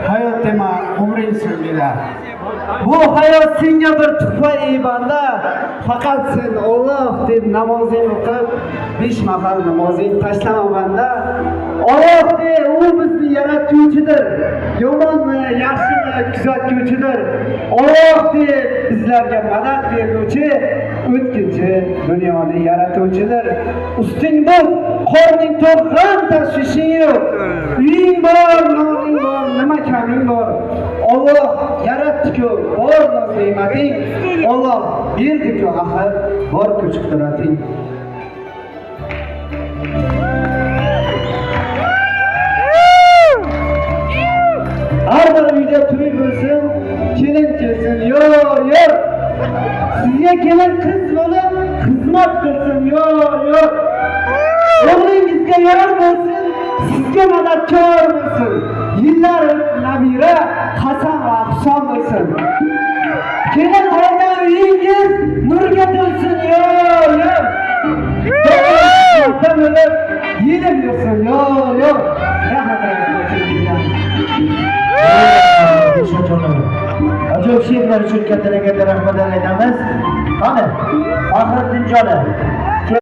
hayot dema umring sürgüler. Bu hayot senga bir tuhfa ey banda. Faqat sen Alloh deb namozing o'qib, 5 mahal namozing tashlama banda. Alloh de u bizni yaratuvchidir. Yomonmi, yaxshimi kuzatuvchidir. Alloh de bizlarga madad beruvchi, o'tkinchi dunyoni yaratuvchidir. Usting bo'l, qorning to'q, g'am tashvishing yo'q. Uying bor, noning bor, nima kaming bor. Alloh yaratdi-ku, bor ne'mating. Alloh berdi-ku, axir bor kuch-qudrating. Har bir uyda to'y bo'lsin, kelin kelsin, yo'q. Sizga kelin qiz bo'lib xizmat qilsin, yo'q. O'g'lingizga yor bo'lsin, sizga madadkor bo'lsin. Yillar nabira, Hasan va Husan bo'lsin. Kelin qaydan uyingiz nurga to'lsin, yo'q. Do'stlar bo'lib yelim yursin, yo'q. Rahmat aytsin. Ajoyib she'rlar uchun katta rahmat aytamiz. Qani, Faxriddin joni